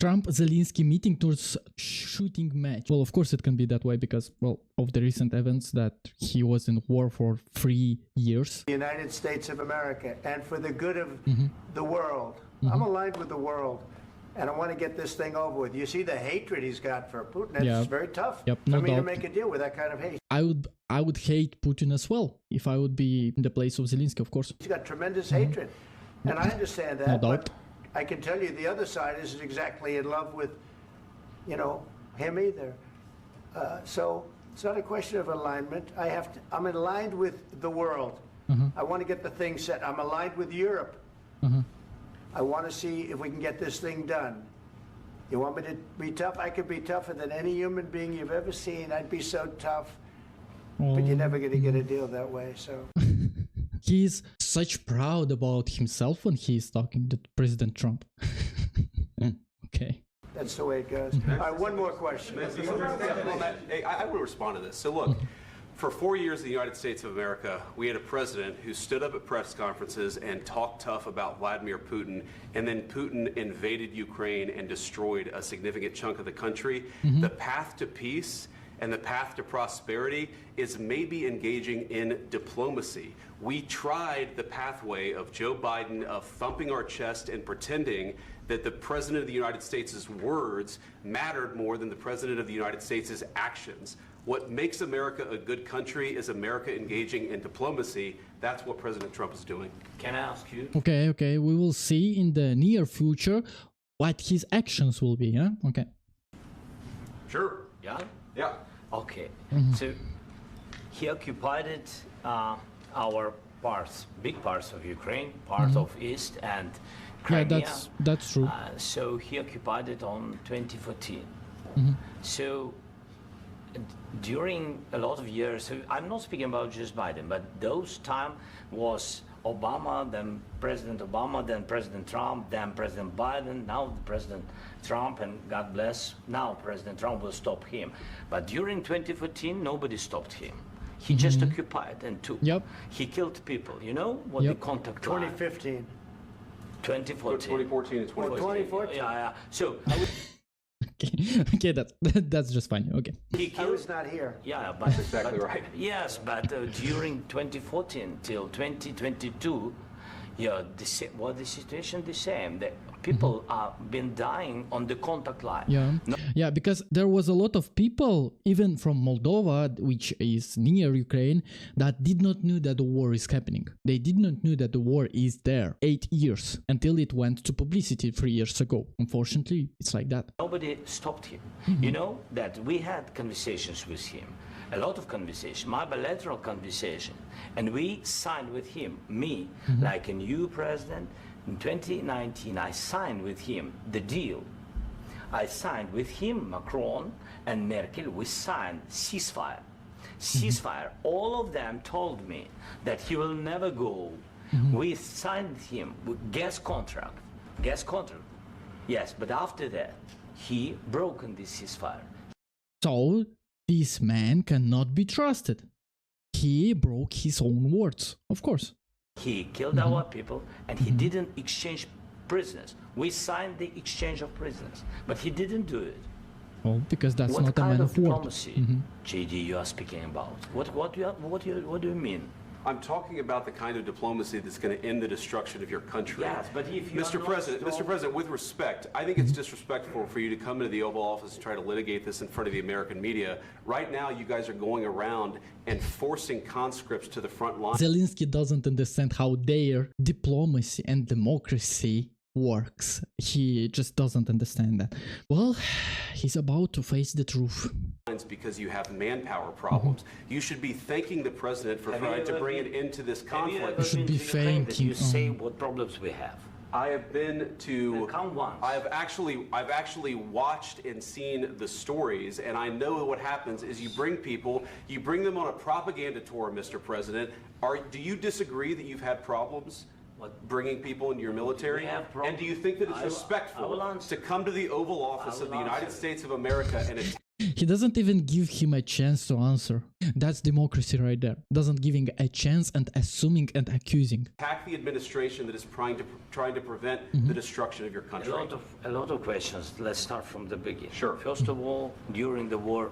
Trump-Zelensky meeting towards shooting match. Well, of course it can be that way because, well, of the recent events that he was in war for 3 years. The United States of America, and for the good of the world. I'm aligned with the world, and I want to get this thing over with. You see the hatred he's got for Putin. It's very tough for me to make a deal with that kind of hate. I would hate Putin as well if I would be in the place of Zelensky, of course. He's got tremendous hatred, and I understand that. No doubt. I can tell you the other side isn't exactly in love with, you know, him either. So it's not a question of alignment. I'm aligned with the world. I want to get the thing set. I'm aligned with Europe. I want to see if we can get this thing done. You want me to be tough? I could be tougher than any human being you've ever seen. I'd be so tough. But you're never going to get a deal that way, so... He's such proud about himself when he's talking to President Trump. Okay. That's the way it goes. All right, one more question. I will respond to this. So look, for 4 years in the United States of America, we had a president who stood up at press conferences and talked tough about Vladimir Putin, and then Putin invaded Ukraine and destroyed a significant chunk of the country. The path to peace and the path to prosperity is maybe engaging in diplomacy. We tried the pathway of Joe Biden of thumping our chest and pretending that the President of the United States' words mattered more than the President of the United States' actions. What makes America a good country is America engaging in diplomacy. That's what President Trump is doing. Can I ask you? Okay. We will see in the near future what his actions will be, huh? Okay. Sure. Yeah? Yeah. Okay. So he occupied our parts, big parts of Ukraine, part of East and Crimea. Yeah, that's true. So he occupied it on 2014. So during a lot of years, so I'm not speaking about just Biden, but those time was Obama, then President Obama, then President Trump, then President Biden, now President Trump, and God bless, now President Trump will stop him. But during 2014, nobody stopped him. He just occupied and took. He killed people. You know what the contact 2015. 2014. 2014 and 2014. Yeah. So okay, that's just funny. Okay. I was not here. Yeah, but that's exactly right. Yes, but during 2014 till 2022, yeah, the situation the same. The people are been dying on the contact line. Yeah, because there was a lot of people, even from Moldova, which is near Ukraine, that did not know that the war is happening. They did not know that the war is there 8 years until it went to publicity 3 years ago. Unfortunately, it's like that. Nobody stopped him. You know that we had conversations with him. A lot of conversation, my bilateral conversation, and we signed with him, me, like a new president. In 2019, I signed with him the deal. I signed with him, Macron and Merkel, we signed ceasefire. Ceasefire. All of them told me that he will never go. We signed with him with gas contract. Gas contract. Yes, but after that, he broken this ceasefire. So, this man cannot be trusted. He broke his own words, of course. He killed our people, and he didn't exchange prisoners. We signed the exchange of prisoners, but he didn't do it. Well, because that's not a man of war. What kind of diplomacy, JD, you are speaking about? What do you mean? I'm talking about the kind of diplomacy that's going to end the destruction of your country. Yes, but if you Mr. President, with respect, I think it's disrespectful for you to come into the Oval Office and try to litigate this in front of the American media. Right now, you guys are going around and forcing conscripts to the front line. Zelensky doesn't understand how their diplomacy and democracy works. He just doesn't understand that. Well, he's about to face the truth. Because you have manpower problems. You should be thanking the president for trying to bring an end to this conflict. You should be thanking. You say what problems we have. I have been to. Count once. I've actually watched and seen the stories, and I know what happens is you bring them on a propaganda tour, Mr. President. Do you disagree that you've had problems? Bringing people into your military? And do you think that it's respectful to come to the Oval Office of the United States of America and He doesn't even give him a chance to answer. That's democracy right there. Doesn't giving a chance and assuming and accusing. Attack the administration that is trying to prevent the destruction of your country. A lot of questions. Let's start from the beginning. Sure. First of all, during the war,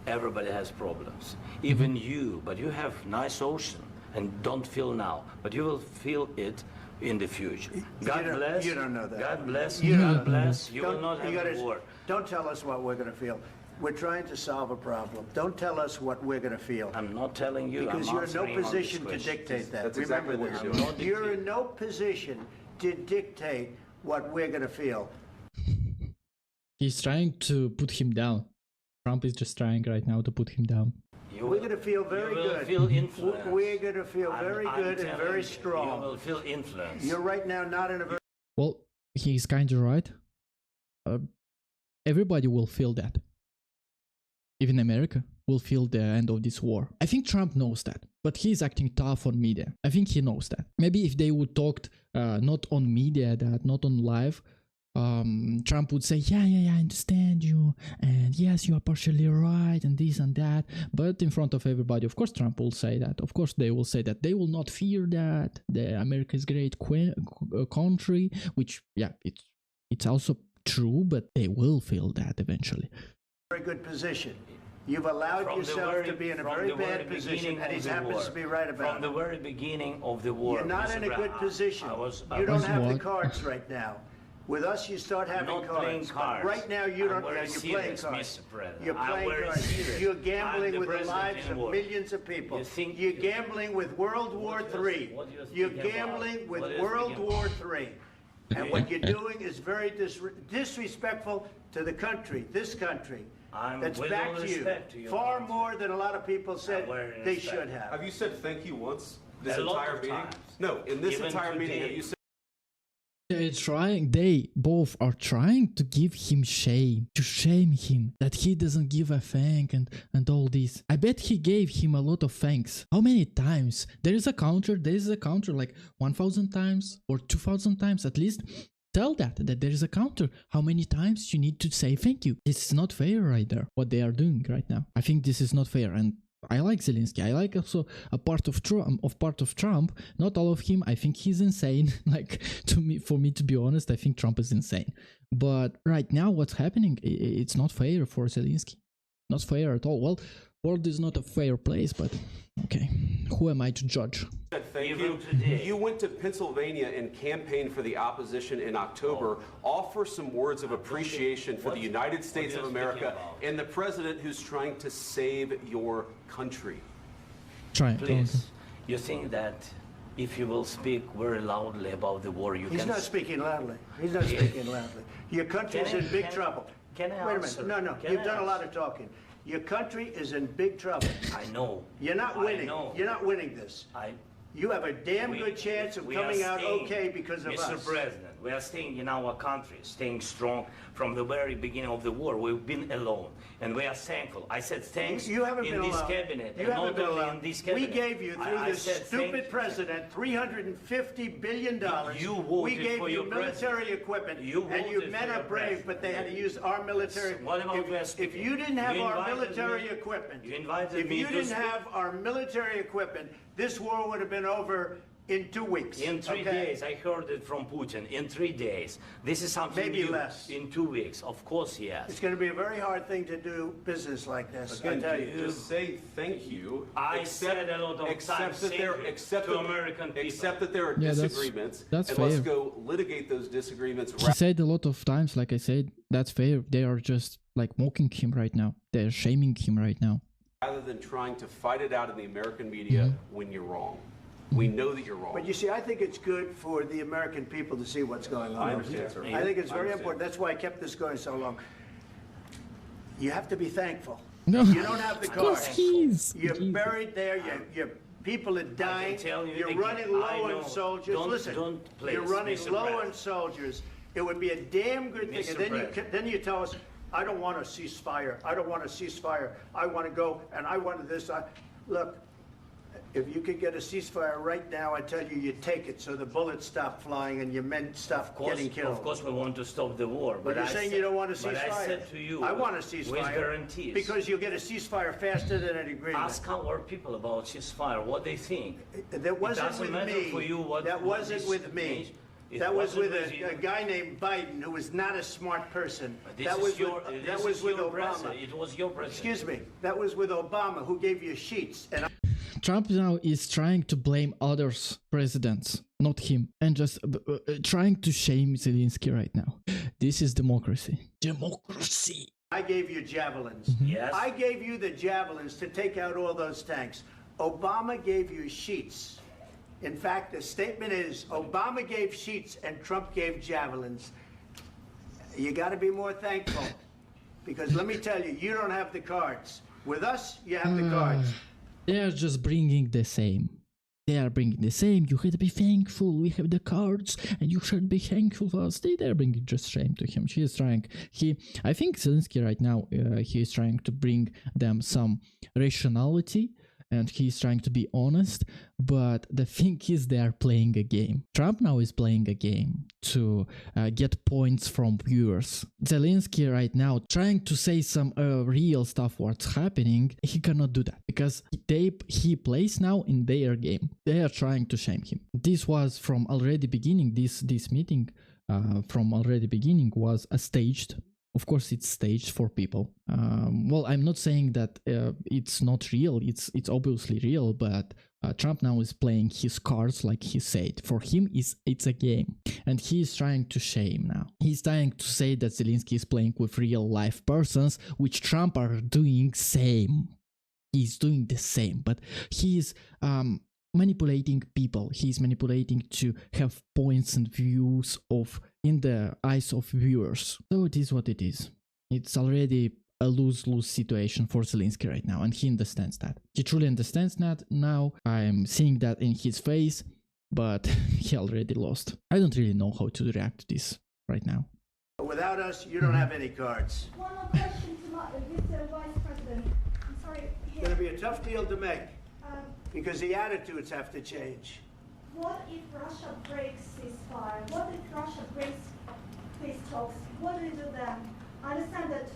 everybody has problems. Even you, but you have nice ocean and don't feel now, but you will feel it in the future. God bless. You don't know that. God bless. You God bless. You will Don't, not have you a gotta, war. don't tell us what we're going to feel. We're trying to solve a problem. Don't tell us what we're going to feel. I'm not telling you. Because I'm you're in no answering on this position to question. dictate that. That's Remember exactly what this. you're doing. You're in no position to dictate what we're going to feel. He's trying to put him down. Trump is just trying right now to put him down. We're going to feel very you will good. Feel influence. We're going to feel very I'm good and telling very you, strong. You will feel influence. You're right now not in a very... Well, he's kind of right. Everybody will feel that. Even America will feel the end of this war. I think Trump knows that, but he's acting tough on media. I think he knows that. Maybe if they would talk not on media, not on live, Trump would say, yeah, I understand you, and yes, you are partially right, and this and that. But in front of everybody, of course, Trump will say that. Of course, they will say that. They will not fear that. America is a great country, which, yeah, it's also true, but they will feel that eventually. very good position. You've allowed yourself to be in a very bad position, and he happens to be right about it. From the very beginning of the war. You're not in a good position. I You don't was have the what? cards right now. With us, you start having not playing cards. cards. But right now, you don't. I'm very You're playing serious, cards. Mr. President. You're I'm playing very cards. serious. You're I'm gambling the with the president lives in of war. millions of people. You think- You're gambling with World War III. what you're You're speaking about? gambling with What you're World speaking War III. And what you're doing is very disrespectful to the country, this country. I'm That's with back all to you. respect to your Far country. more than a lot of people said very they respect. should have. Have you said thank you once this A lot entire of meeting? times. No, in this Even entire meeting, today. have you said They both are trying to give him shame, to shame him, that he doesn't give a thank and all this. I bet he gave him a lot of thanks. How many times? There is a counter like 1,000 times or 2,000 times at least. Tell that there is a counter. How many times you need to say thank you? It's not fair right there, what they are doing right now. I think this is not fair, and I like Zelensky. I like also a part of Trump. Not all of him. I think he's insane. Like, for me to be honest, I think Trump is insane. But right now, what's happening? It's not fair for Zelensky. Not fair at all. Well, world is not a fair place, but okay. Who am I to judge? thank Even you. today. You went to Pennsylvania and campaigned for the opposition in October. Offer some words of appreciation for the United States of America and the president who's trying to save your country. Try it. Please, you think that if you will speak very loudly about the war, you He's can... not speaking loudly. He's not speaking loudly. Your country is in big trouble. Can I Wait a answer? minute. No. Can You've I done a lot answer? of talking. Your country is in big trouble. I know. You're not I winning. know. You're not winning this. You have a damn good chance of we are coming out staying, okay because of Mr. us. President, we are staying in our country, staying strong from the very beginning of the war. We've been alone, and we are thankful. I said thanks You haven't in been this alone. cabinet, You and haven't not been only alone. in this We cabinet. gave you, through I this said stupid president, $350 billion. You voted we gave for you your military president. equipment, You and you voted men for are your brave, but they had to use our military. What about we are If speaking? you didn't have You our invited military me- equipment, you invited if me you to didn't speak- have our military equipment, this war would have been over in 2 weeks. In 3 okay? days, I heard it from Putin. In 3 days, this is something Maybe new. less. In 2 weeks, of course, yes. It's going to be a very hard thing to do business like this. I Again, tell you. just say thank you. I said a lot of times thank you to American people. Accept that there are Yeah, that's- disagreements, that's and let's fair. go litigate those disagreements. He said a lot of times, like I said, that's fair. They are just like mocking him right now. They're shaming him right now. Rather than trying to fight it out in the American media when you're wrong. We know that you're wrong. But you see, I think it's good for the American people to see what's going on. I understand, sir. I think it's I very understand. important. That's why I kept this going so long. You have to be thankful. No, You don't have the of course cards. he is. You're Jesus. buried there. Your people are dying. tell you You're again, running I low know. on soldiers. Don't- Listen, don't, please, you're running Mr. low President. on soldiers. It would be a damn good thing. Mr. And President. then you tell us, I don't want a ceasefire. I don't want a ceasefire. I want to go and I want this. Look, If you could get a ceasefire right now, I tell you, you take it so the bullets stop flying and your men stop getting killed. Of course, we want to stop the war. But you're saying you don't want a ceasefire. But I said to you, I want a ceasefire. With guarantees. Because you'll get a ceasefire faster than an agreement. Ask our people about ceasefire, what they think. That wasn't with me. For you what, that wasn't with me. That was with a guy named Biden who was not a smart person. That was with Obama. It was your president. Excuse me. That was with Obama who gave you sheets. And Trump now is trying to blame others, presidents, not him, and just trying to shame Zelensky right now. This is democracy. Democracy. I gave you javelins. Yes. I gave you the javelins to take out all those tanks. Obama gave you sheets. In fact, the statement is Obama gave sheets and Trump gave javelins. You got to be more thankful because let me tell you, you don't have the cards. With us, you have the cards. They are just bringing the same. They are bringing the same. You have to be thankful. We have the cards, and you should be thankful for us. They are bringing just shame to him. She is trying. I think Zelensky right now, he is trying to bring them some rationality, and he's trying to be honest. But the thing is, they are playing a game. Trump now is playing a game to get points from viewers. Zelensky right now trying to say some real stuff what's happening. He cannot do that because he plays now in their game. They are trying to shame him. This was from already beginning. This meeting from already beginning was staged. Of course, it's staged for people. Well, I'm not saying that it's not real. It's obviously real, but Trump now is playing his cards like he said. For him, it's a game, and he is trying to shame now. He's trying to say that Zelensky is playing with real life persons, which Trump are doing same. He's doing the same, but he's manipulating people. He's manipulating to have points and views of in the eyes of viewers. So it is what it is. It's already a lose-lose situation for Zelensky right now, and he understands that. He truly understands that. Now I'm seeing that in his face, but he already lost. I don't really know how to react to this right now. Without us, you don't have any cards. One more question to Mr. Vice President. I'm sorry. It's going to be a tough deal to make because the attitudes have to change. What if Russia breaks ceasefire? What if Russia breaks peace talks? What do you do then? I understand that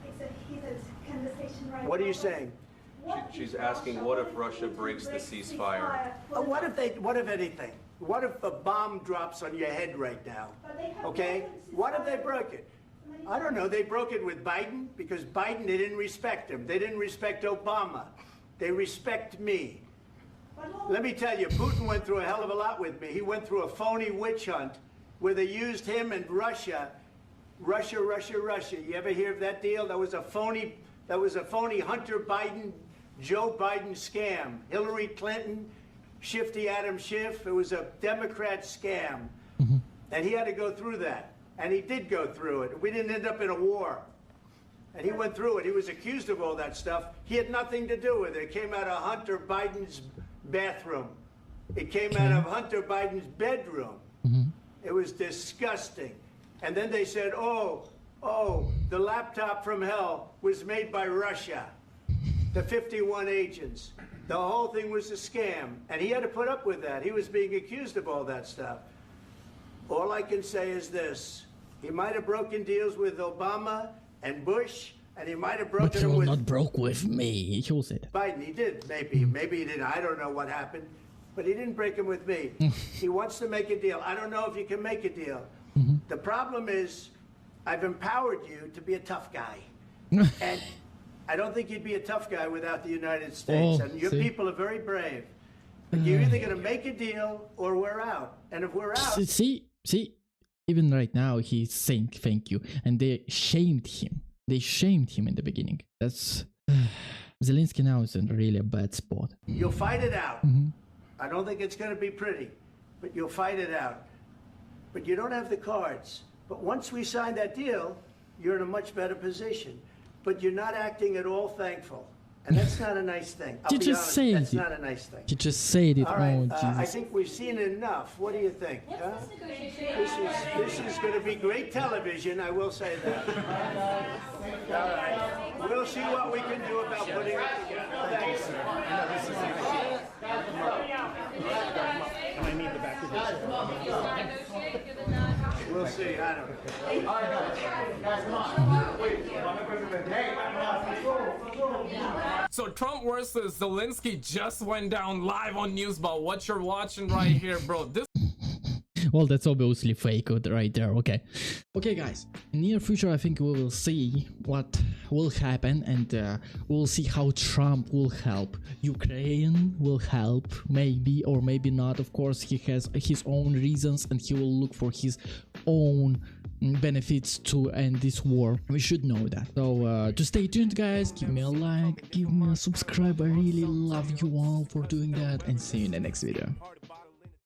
it's a heated conversation right now. What are you saying? She's asking, what if Russia breaks the ceasefire? What if anything? What if a bomb drops on your head right now? Okay? What if they broke it? I don't know. They broke it with Biden because Biden, they didn't respect him. They didn't respect Obama. They respect me. Let me tell you, Putin went through a hell of a lot with me. He went through a phony witch hunt where they used him and Russia. Russia. You ever hear of that deal? That was a phony Hunter Biden, Joe Biden scam. Hillary Clinton, Shifty Adam Schiff. It was a Democrat scam. And he had to go through that. And he did go through it. We didn't end up in a war. And he went through it. He was accused of all that stuff. He had nothing to do with it. It came out of Hunter Biden's bathroom. It came out of Hunter Biden's bedroom. It was disgusting. And then they said, oh, the laptop from hell was made by Russia. The 51 agents. The whole thing was a scam. And he had to put up with that. He was being accused of all that stuff. All I can say is this. He might have broken deals with Obama and Bush, and he might have broken but he them will with not broke with me. He will say that. Biden. He did, maybe. Maybe he didn't. I don't know what happened. But he didn't break them with me. He wants to make a deal. I don't know if you can make a deal. The problem is I've empowered you to be a tough guy. And I don't think you'd be a tough guy without the United States. And your people are very brave. But you're either going to make a deal or we're out. And if we're out... See, even right now he's saying thank you. And they shamed him. They shamed him in the beginning. That's... Zelensky now is in really a bad spot. You'll fight it out. I don't think it's going to be pretty, but you'll fight it out. But you don't have the cards. But once we sign that deal, you're in a much better position. But you're not acting at all thankful. And that's not a nice thing. You just said that's not a nice thing. You just said it. All right, Jesus. I think we've seen enough. What do you think? Huh? This is going to be great television, I will say that. All right. We'll see what we can do about putting it together. Thanks. We'll see. I don't know. So Trump versus Zelensky just went down live on news, but what you're watching right here, bro, this Well, that's obviously fake right there. Okay guys, in near future I think we will see what will happen, and we'll see how Trump will help Ukraine, will help maybe or maybe not. Of course, he has his own reasons and he will look for his own benefits to end this war. We should know that. So to stay tuned, guys, give me a like, give me a subscribe. I really love you all for doing that, and see you in the next video.